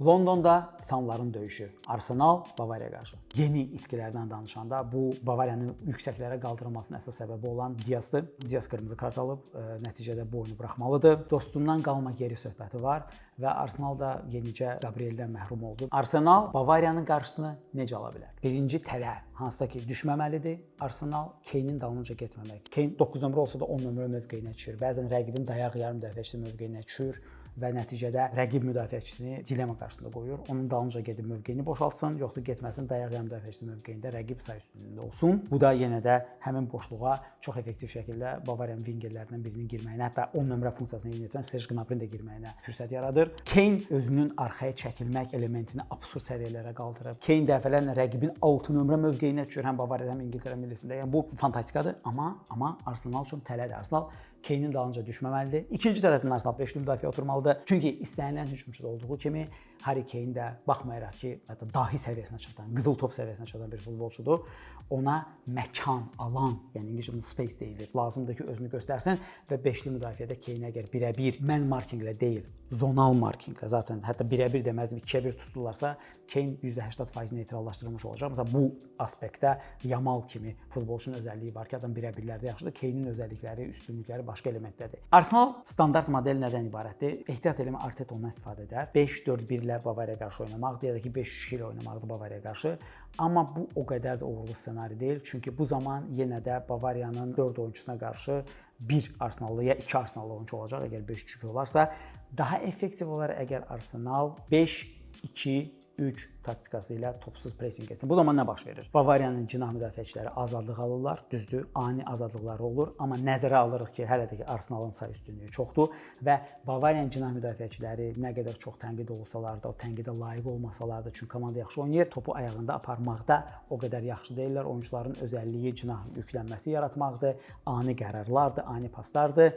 Londonda titanların döyüşü. Arsenal Bavariya qarşı. Yeni itkilərdən danışanda bu Bavariyanın yüksəklərə qaldırılmasının əsas səbəbi olan Diazdır. Diaz qırmızı kart alıb, nəticədə bu oyunu buraxmalıdır. Dostundan qalma geri söhbəti var və Arsenal da yenicə Gabrieldən məhrum oldu. Arsenal Bavariyanın qarşısını necə ala bilər? Birinci tələ, hansıda ki, düşməməlidir. Arsenal Kane'in dalınca getməmək. Kane 9 nömrə olsa da 10 nömrə mövqeyinə düşür. Bəzən rəqibin dayaq yarım müdafiəçisi mövqeyinə düşür və nəticədə rəqib müdafiəçisini dilemma qarşısında qoyur. Onun dalınca gedib mövqeyini boşaltsın, yoxsa getməsin dayaq yarım müdafiəçisi mövqeyində rəqib say üstünlüyündə olsun. Bu da yenə də həmin boşluğa çox effektiv şəkildə Bavariyanın wingerlərindən birinin girməyinə, hətta 10 nömrə funksiyasını yerinə yetirən Serge Gnabry'nin də girməyinə fürsət yaradır. Kane özünün arxaya çəkilmək elementini absurd səviyyələrə qaldırıb. Kane dəfələrlə rəqibin 6 nömrə mövqeyinə düşür, həm Bavariyada, həm İngiltərə millisində. Yəni bu fantastikadır, amma Arsenal üçün tələdir. Arsenal Kane'in dalınca düşməməlidir. İkinci tərəfdən Arsenal 5-li müdafiə oturmalıdır. Çünki istənilən hücumçuda olduğu kimi Harry Kane də baxmayaraq ki, hətta dahi səviyyəsinə çatan, qızıl top səviyyəsinə çatan bir futbolçudur. Ona məkan, alan, yəni İngiliscə space deyilir. Lazımdır ki, özünü göstərsin və 5-li müdafiədə Kane əgər birə-bir man markinglə deyil, zonal markinglə, zaten hətta birə-bir deməzdim, 2-1 tutdularsa, Kane %80% neytrallaşdırılmış olacaq. Məsələn, bu aspektdə Yamal kimi futbolçunun özəlliyi var ki, adam birə-birlərdə yaxşıdır. Kane'in özəllikləri, üstünlükləri başqa elementdədir. Arsenal standart model nədən ibarətdir? Ehtiyat eləmə Arteta ondan istifadə edər. 5-4-1 ilə Bavariya qarşı oynamaq, ya da ki 5-3-2 ilə oynamaqdır Bavariya qarşı. Amma bu o qədər də uğurlu ssenari deyil. Çünki bu zaman yenə də Bavariyanın 4 oyunçusuna qarşı bir Arsenallı ya 2 Arsenallı oyunçu olacaq əgər 5-3-2 olarsa. Daha effektiv olar əgər Arsenal 5-2-3 taktikası ilə topsuz pressing etsin. Bu zaman nə baş verir? Bavariyanın cinah müdafiəçiləri azadlıq alırlar, düzdür, ani azadlıqları olur, amma nəzərə alırıq ki, hələ də ki Arsenalın say üstünlüyü çoxdur və Bavariyanın cinah müdafiəçiləri nə qədər çox tənqid olsalar da, o tənqidə layiq olmasalar da, çünki komanda yaxşı oynayır, topu ayağında aparmaqda o qədər yaxşı deyillər. Oyunçuların özəlliyi cinah yüklənməsi yaratmaqdır, ani qərarlardır, ani paslardır.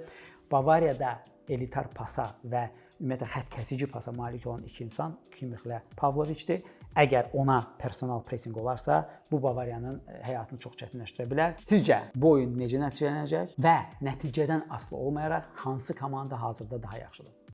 Bavariyada elitar pasa və ümumiyyətlə xətt kəsici pasa malik olan iki insan Kimmixlə Pavloviçdir. Əgər ona personal pressing olarsa, bu Bavariyanın həyatını çox çətinləşdirə bilər. Sizcə bu oyun necə nəticələnəcək və nəticədən asılı olmayaraq hansı komanda hazırda daha yaxşıdır?